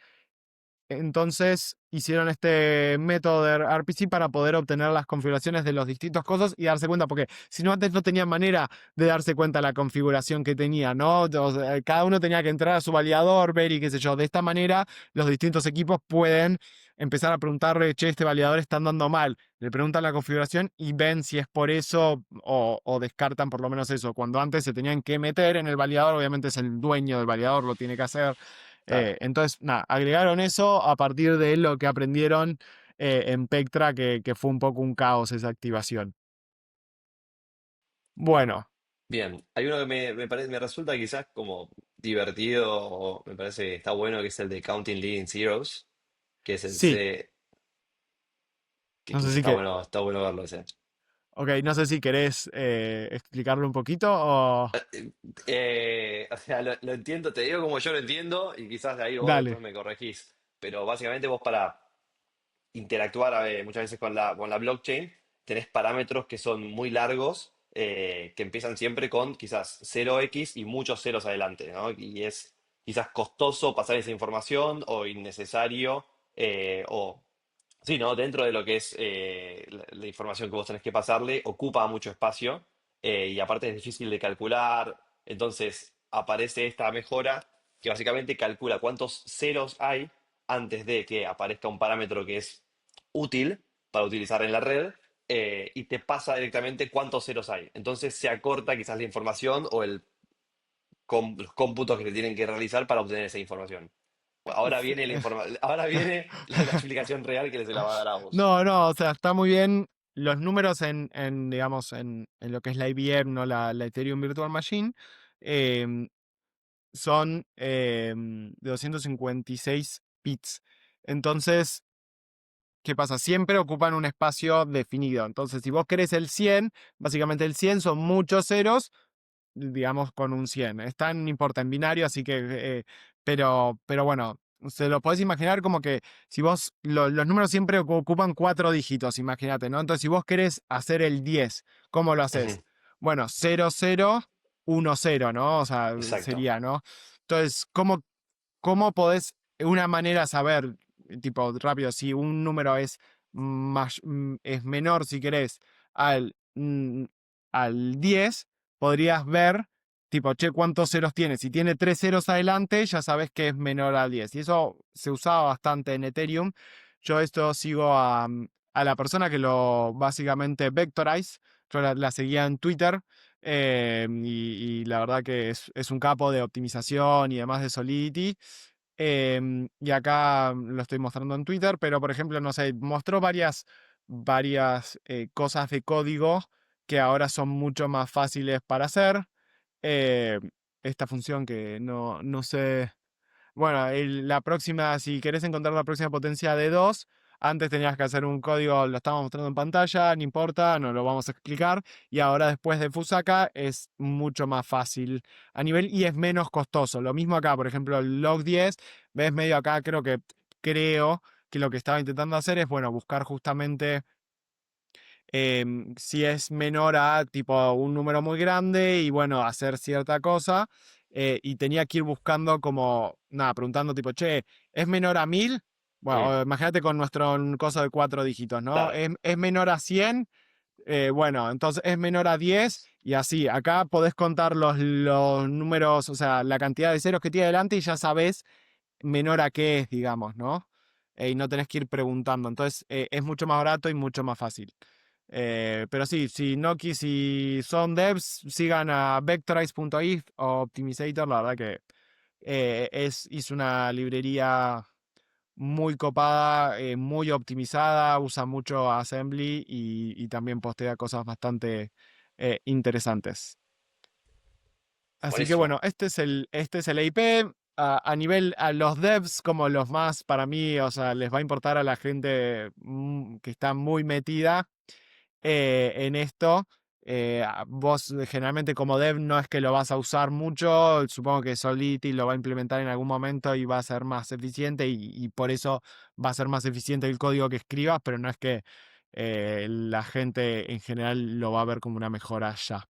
Entonces hicieron este método de RPC para poder obtener las configuraciones de los distintos cosas y darse cuenta, porque si no antes no tenían manera de darse cuenta la configuración que tenía, ¿no? O sea, cada uno tenía que entrar a su validador, ver y qué sé yo. De esta manera los distintos equipos pueden empezar a preguntarle, che, este validador está andando mal. Le preguntan la configuración y ven si es por eso o descartan por lo menos eso. Cuando antes se tenían que meter en el validador, obviamente es el dueño del validador, lo tiene que hacer. Claro. Entonces, nada, agregaron eso a partir de lo que aprendieron en Pectra, que fue un poco un caos esa activación. Bueno, Bien. Hay uno que me parece, me resulta quizás como divertido, o me parece que está bueno, que es el de Counting Leading Zeros, que es el sí, C, no sé que si que, está bueno verlo ese. ok, no sé si querés explicarlo un poquito o... O sea, lo entiendo, te digo como yo lo entiendo y quizás de ahí vos después Dale, me corregís. Pero básicamente vos para interactuar muchas veces con la blockchain tenés parámetros que son muy largos, que empiezan siempre con quizás 0x y muchos ceros adelante, ¿no? Y es quizás costoso pasar esa información o innecesario, o sí, ¿no? Dentro de lo que es la información que vos tenés que pasarle, ocupa mucho espacio, y aparte es difícil de calcular. Entonces aparece esta mejora que básicamente calcula cuántos ceros hay antes de que aparezca un parámetro que es útil para utilizar en la red, y te pasa directamente cuántos ceros hay. Entonces se acorta quizás la información o los cómputos que se tienen que realizar para obtener esa información. Ahora Uf, viene ahora viene la explicación real que se la va a dar a vos. no, no, o sea, está muy bien los números digamos, en lo que es la IBM, ¿no? La Ethereum Virtual Machine. son de 256 bits. Entonces, ¿qué pasa? Siempre ocupan un espacio definido. Entonces, si vos querés el 100, básicamente el 100 son muchos ceros, digamos, con un 100. No importa, en binario, así que, pero bueno, se lo podés imaginar como que si vos, los números siempre ocupan cuatro dígitos, imagínate, ¿no? Entonces, si vos querés hacer el 10, ¿cómo lo haces? Ujú, Bueno, 0010, ¿no? O sea, exacto. sería, ¿no? Entonces, ¿cómo podés, una manera saber, tipo, rápido, si un número es menor, si querés, al, mm, al 10, podrías ver, tipo, che, ¿cuántos ceros tiene? Si tiene tres ceros adelante, ya sabes que es menor al 10. Y eso se usaba bastante en Ethereum. Yo esto sigo a la persona que lo básicamente vectorize. Yo la seguía en Twitter. Y la verdad que es un capo de optimización y demás de Solidity. Y acá lo estoy mostrando en Twitter, pero por ejemplo, no sé, mostró varias cosas de código que ahora son mucho más fáciles para hacer. Eh, Esta función que no sé. Bueno, la próxima, si querés encontrar la próxima potencia de 2, antes tenías que hacer un código, lo estamos mostrando en pantalla, no importa, no lo vamos a explicar. Y ahora después de Fusaka es mucho más fácil a nivel y es menos costoso. Lo mismo acá, por ejemplo, el log 10, ves medio acá, creo que lo que estaba intentando hacer es, bueno, buscar justamente si es menor a tipo un número muy grande y bueno, hacer cierta cosa. Y tenía que ir buscando como, nada, preguntando tipo, che, ¿es menor a 1000? Bueno, Mm, imagínate con nuestro coso de cuatro dígitos, ¿no? claro. ¿Es menor a 100? Bueno, entonces es menor a 10 y así. Acá podés contar los números, o sea, la cantidad de ceros que tiene delante y ya sabés menor a qué es, digamos, ¿no? Y no tenés que ir preguntando. Entonces es mucho más barato y mucho más fácil. Pero sí, si son devs, sigan a vectorize.if o Optimizator. La verdad que hizo una librería muy copada, muy optimizada, usa mucho Assembly y también postea cosas bastante interesantes. Así que Buenísimo. bueno, este es el EIP. A nivel, a los devs como los más, para mí, o sea, les va a importar a la gente que está muy metida en esto. Vos generalmente como dev no es que lo vas a usar mucho, supongo que Solidity lo va a implementar en algún momento y va a ser más eficiente y por eso va a ser más eficiente el código que escribas, pero no es que la gente en general lo va a ver como una mejora ya.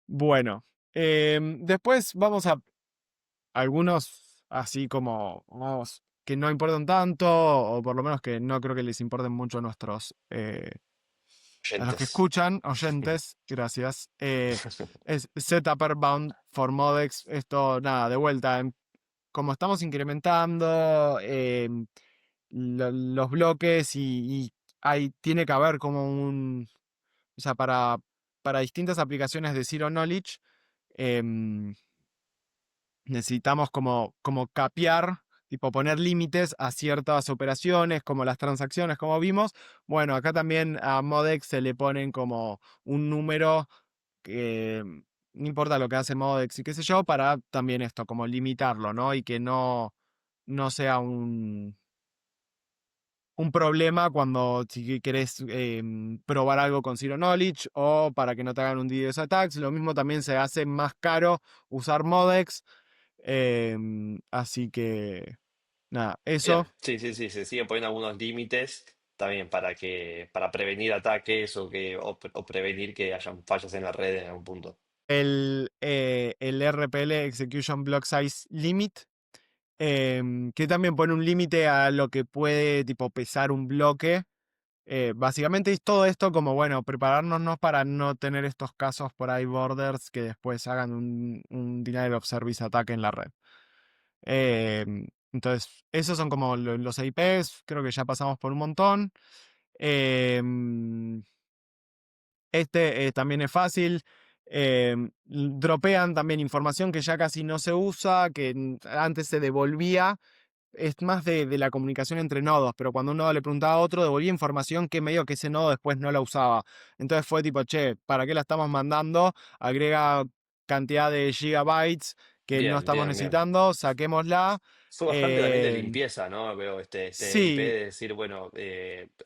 Bueno, después vamos a algunos así como vamos, que no importan tanto, o por lo menos que no creo que les importen mucho a los que Oyentes. escuchan, oyentes, gracias. Es Setupper Bound for Modex. Esto, nada, de vuelta. Como estamos incrementando los bloques y tiene que haber como o sea, para distintas aplicaciones de Zero Knowledge, em, necesitamos como capear, tipo poner límites a ciertas operaciones, como las transacciones, como vimos. Bueno, acá también a Modex se le ponen como un número que no importa lo que hace Modex y qué sé yo, para también esto, como limitarlo, ¿no? Y que no sea un problema cuando si querés probar algo con Zero Knowledge o para que no te hagan un DDoS attacks. Lo mismo también se hace más caro usar Modex. Así que, nada, eso. Bien, sí, sí, sí, se siguen poniendo algunos límites también para prevenir ataques o prevenir que hayan fallas en la red en algún punto. El RPL Execution Block Size Limit, que también pone un límite a lo que puede tipo pesar un bloque. Básicamente es todo esto como, bueno, prepararnos para no tener estos casos por ahí borders que después hagan un denial of service attack en la red. Entonces, esos son como los IPs, creo que ya pasamos por un montón. Em, también es fácil. Dropean también información que ya casi no se usa, que antes se devolvía. Es más de la comunicación entre nodos, pero cuando un nodo le preguntaba a otro, devolvía información que medio que ese nodo después no la usaba. Entonces fue tipo, che, ¿para qué la estamos mandando? Agrega cantidad de gigabytes que no Bien, estamos bien, bien. necesitando, saquémosla. Fue bastante también de Eh, limpieza, ¿no? Veo este IP sí, de decir, bueno,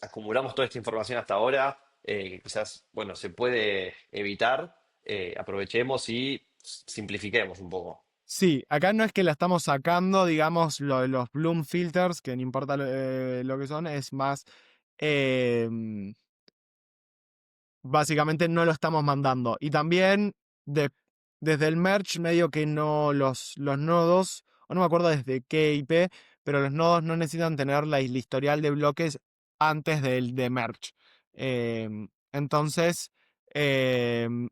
acumulamos toda esta información hasta ahora, que quizás, bueno, se puede evitar, aprovechemos y simplifiquemos un poco. sí, acá no es que la estamos sacando, digamos, lo de los Bloom filters, que no importa lo que son, es más, em, básicamente no lo estamos mandando. Y también de- desde el merge medio que no los nodos, o no me acuerdo desde qué IP, pero los nodos no necesitan tener el historial de bloques antes del de merge. Entonces,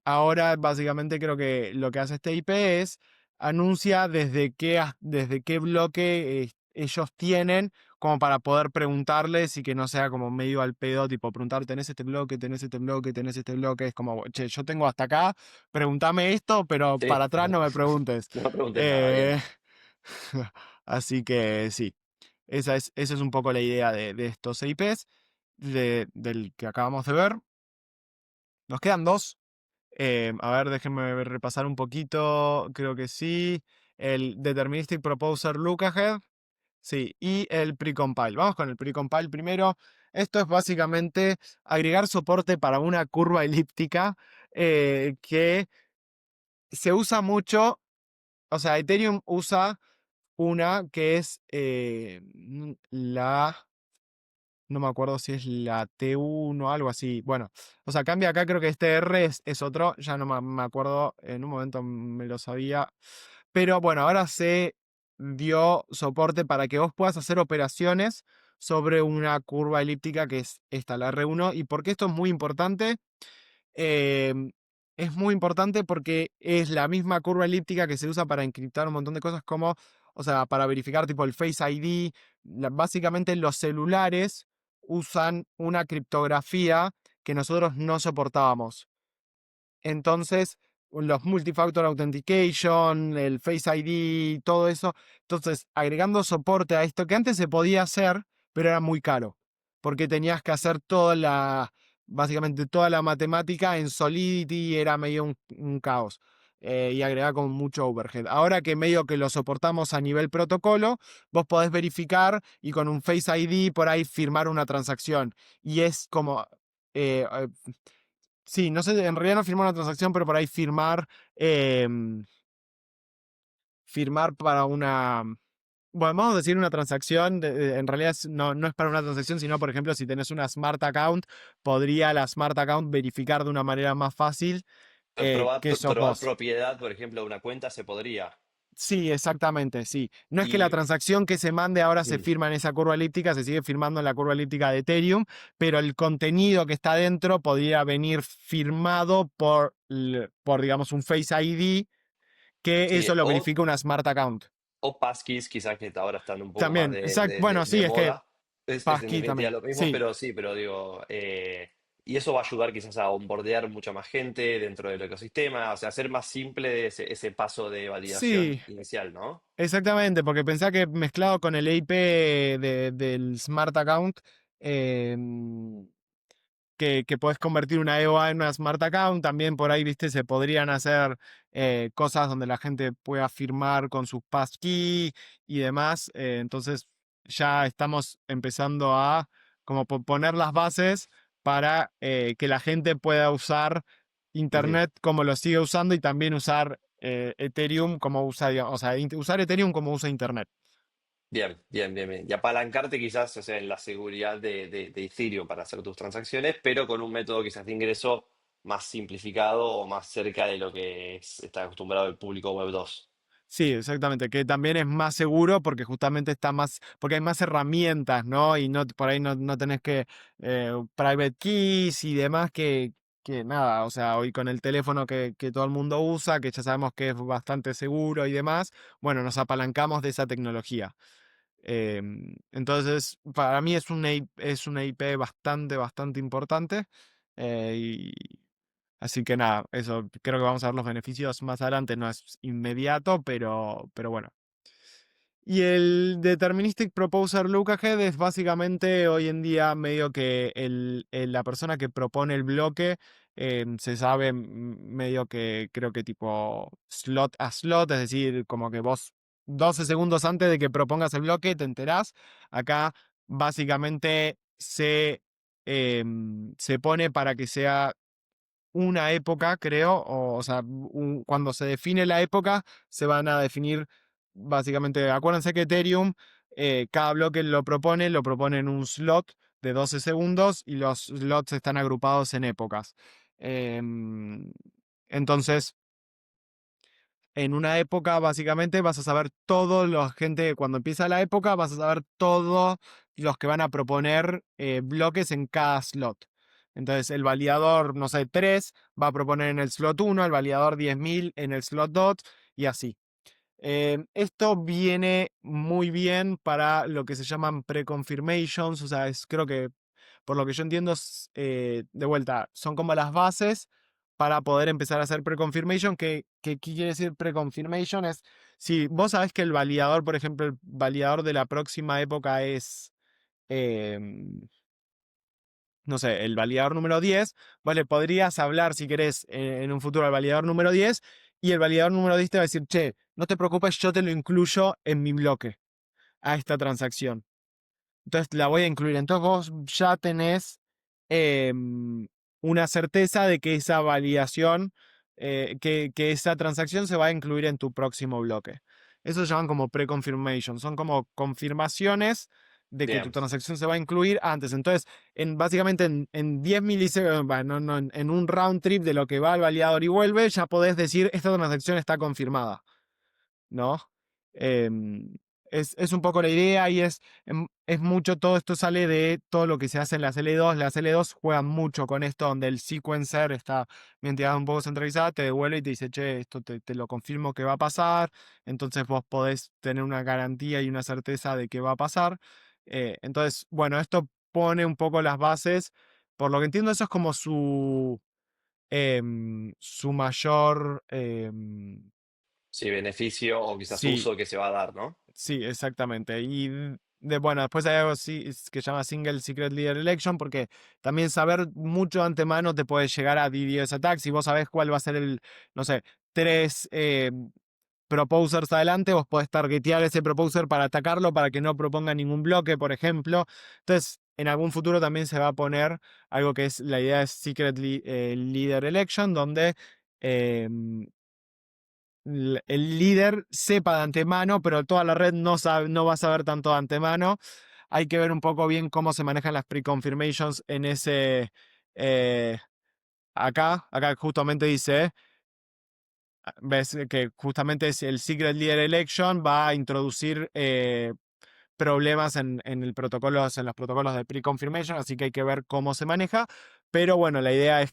ahora básicamente creo que lo que hace este IP es anuncia desde qué bloque ellos tienen como para poder preguntarles y que no sea como medio al pedo, tipo preguntar, tenés este bloque, tenés este bloque, tenés este bloque, es como, che, yo tengo hasta acá, pregúntame esto, pero Sí, para atrás no me preguntes. no me pregunten nada, bien. Eh, Así que sí, esa es un poco la idea de estos EIPs, del que acabamos de ver. Nos quedan dos. A ver, déjenme repasar un poquito, creo que sí. El Deterministic Proposer Look Ahead. Sí, y el precompile. Vamos con el precompile primero. Esto es básicamente agregar soporte para una curva elíptica que se usa mucho. O sea, Ethereum usa una que es no me acuerdo si es la T1 o algo así. Bueno, o sea, cambia acá, creo que este R es otro, ya no me acuerdo, en un momento me lo sabía. Pero bueno, ahora se dio soporte para que vos puedas hacer operaciones sobre una curva elíptica que es esta, la R1. ¿Y por qué esto es muy importante? Eh, es muy importante porque es la misma curva elíptica que se usa para encriptar un montón de cosas como, o sea, para verificar tipo el Face ID. Básicamente los celulares usan una criptografía que nosotros no soportábamos. Entonces, los multifactor authentication, el Face ID, todo eso. Entonces, agregando soporte a esto que antes se podía hacer, pero era muy caro, porque tenías que hacer básicamente toda la matemática en Solidity, era medio un caos. Y agregar con mucho overhead. Ahora que medio que lo soportamos a nivel protocolo, vos podés verificar y con un Face ID por ahí firmar una transacción. Y es como eh, eh, sí, no sé, en realidad no firmar una transacción, pero por ahí firmar para una. Bueno, vamos a decir una transacción, en realidad no es para una transacción, sino por ejemplo, si tenés una Smart Account, podría la Smart Account verificar de una manera más fácil que sos Probar vos. propiedad, por ejemplo, de una cuenta se podría. Sí, exactamente, sí. No es que la Y transacción que se mande ahora se mm, firma en esa curva elíptica, se sigue firmando en la curva elíptica de Ethereum, pero el contenido que está dentro podría venir firmado por digamos, un Face ID, que sí, eso lo verifica una Smart Account. o passkeys, quizás que ahora están un poco más También, exacto. Bueno, de sí, es que moda. Es en Passkey definitiva también. lo mismo, Sí, pero sí, pero digo, y eso va a ayudar quizás a onboardear mucha más gente dentro del ecosistema, o sea, hacer más simple ese paso de validación sí, inicial, ¿no? exactamente, porque pensá que mezclado con el IP del Smart Account, eh, que podés convertir una EOA en una Smart Account. También por ahí, viste, se podrían hacer cosas donde la gente pueda firmar con sus passkey y demás. Entonces ya estamos empezando a como poner las bases para que la gente pueda usar Ujú. Internet como lo sigue usando y también usar Ethereum como usa, o sea, usar Ethereum como usa Internet. Bien, bien, bien, bien. Y apalancarte quizás, o sea, en la seguridad de Ethereum para hacer tus transacciones, pero con un método quizás de ingreso más simplificado o más cerca de lo que está acostumbrado el público Web 2. Sí, exactamente, que también es más seguro porque justamente está más, porque hay más herramientas, ¿no? Y no, por ahí no tenés que private keys y demás que nada, o sea, hoy con el teléfono que todo el mundo usa, que ya sabemos que es bastante seguro y demás, bueno, nos apalancamos de esa tecnología. Entonces, para mí es una IP bastante importante. Y así que nada, eso creo que vamos a ver los beneficios más adelante, no es inmediato, pero bueno. Y el Deterministic Proposer Look Ahead es básicamente hoy en día medio que la persona que propone el bloque se sabe medio que creo que tipo slot a slot, es decir, como que vos 12 segundos antes de que propongas el bloque te enterás. Acá básicamente se pone para que sea una época, creo, o sea, cuando se define la época, se van a definir básicamente, acuérdense que Ethereum, cada bloque lo propone en un slot de 12 segundos y los slots están agrupados en épocas. Em, entonces, en una época, básicamente, vas a saber todos los gente, cuando empieza la época, vas a saber todos los que van a proponer bloques en cada slot. Entonces, el validador, no sé, 3 va a proponer en el slot uno, el validador 10.000 en el slot 2 y así. Esto viene muy bien para lo que se llaman pre-confirmations, o sea, creo que por lo que yo entiendo, de vuelta, son como las bases para poder empezar a hacer pre-confirmation. ¿Qué quiere decir pre-confirmation? Es si vos sabés que el validador, por ejemplo, el validador de la próxima época es, em, no sé, el validador número 10, vos le podrías hablar, si querés, en un futuro al validador número 10, y el validador número 10 te va a decir, che, no te preocupes, yo te lo incluyo en mi bloque, a esta transacción. Entonces la voy a incluir. Entonces vos ya tenés una certeza de que esa validación, que esa transacción se va a incluir en tu próximo bloque. Eso se llaman como pre-confirmation. Son como confirmaciones de que tu Bien, transacción se va a incluir antes. Entonces, básicamente en 10 milisegundos, bueno, no, en un round trip de lo que va al validador y vuelve, ya podés decir, esta transacción está confirmada. ¿No? Em, es un poco la idea y es mucho, todo esto sale de todo lo que se hace en las L2. Las L2 juegan mucho con esto, donde el sequencer está, mi entidad un poco centralizada, te devuelve y te dice, che, esto te lo confirmo que va a pasar, entonces vos podés tener una garantía y una certeza de que va a pasar. Entonces, bueno, esto pone un poco las bases. Por lo que entiendo, eso es como su mayor... sí, beneficio o quizás sí, uso que se va a dar, ¿no? sí, exactamente. Y bueno, después hay algo así que se llama Single Secret Leader Election, porque también saber mucho de antemano te puede llegar a DDoS attacks. Si vos sabés cuál va a ser no sé, tres proposers adelante, vos podés targetear ese proposer para atacarlo, para que no proponga ningún bloque, por ejemplo. Entonces, en algún futuro también se va a poner algo que es la idea de Secret Leader Election, donde em, el líder sepa de antemano, pero toda la red no sabe, no va a saber tanto de antemano. Hay que ver un poco bien cómo se manejan las pre-confirmations en ese. eh, acá justamente dice, ves que justamente es el Secret Leader Election va a introducir problemas en en los protocolos de pre-confirmation, así que hay que ver cómo se maneja. Pero bueno, la idea es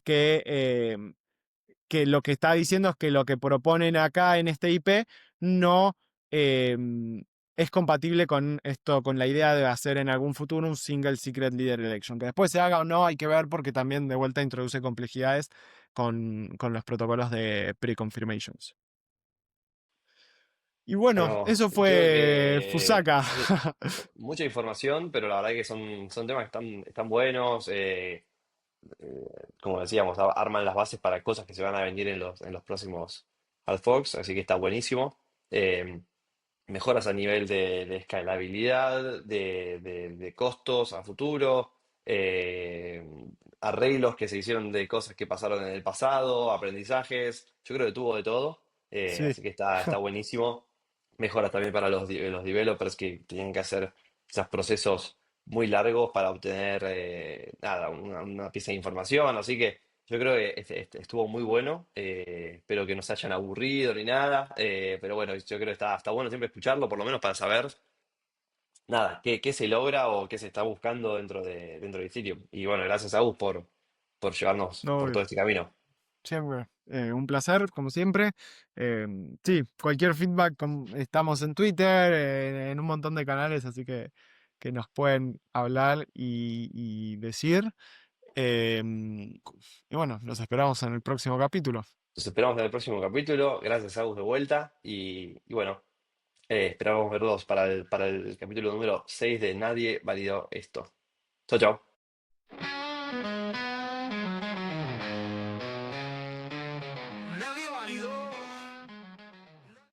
que lo que está diciendo es que lo que proponen acá en este IP no eh, es compatible con esto, con la idea de hacer en algún futuro un single secret leader election. Que después se haga o no hay que ver porque también de vuelta introduce complejidades con los protocolos de pre-confirmations. Y bueno, Bueno, eso creo fue que Fusaka. sí, mucha información, pero la verdad que son temas que están buenos. Como decíamos, arman las bases para cosas que se van a venir en los próximos Hard Forks, así que está buenísimo. Eh, Mejoras a nivel de escalabilidad, de costos a futuro, eh, arreglos que se hicieron de cosas que pasaron en el pasado, aprendizajes. Yo creo que tuvo de todo, Sí. así que está buenísimo. Mejoras también para los developers que tienen que hacer esos procesos muy largos para obtener nada, una pieza de información. Así que yo creo que estuvo muy bueno. Espero que no se hayan aburrido ni nada. Pero bueno, yo creo que está bueno siempre escucharlo, por lo menos para saber nada, qué se logra o qué se está buscando dentro de Ethereum. Y bueno, gracias a Gus por llevarnos por No, todo este camino. siempre. Un placer, como siempre. Sí, cualquier feedback, estamos en Twitter, en un montón de canales, así que nos pueden hablar y decir. Y bueno, los esperamos en el próximo capítulo. Nos esperamos en el próximo capítulo. Gracias a Gus de vuelta. Y bueno. Esperábamos ver dos para el capítulo número 6 de Nadie validó esto. Chau, chau.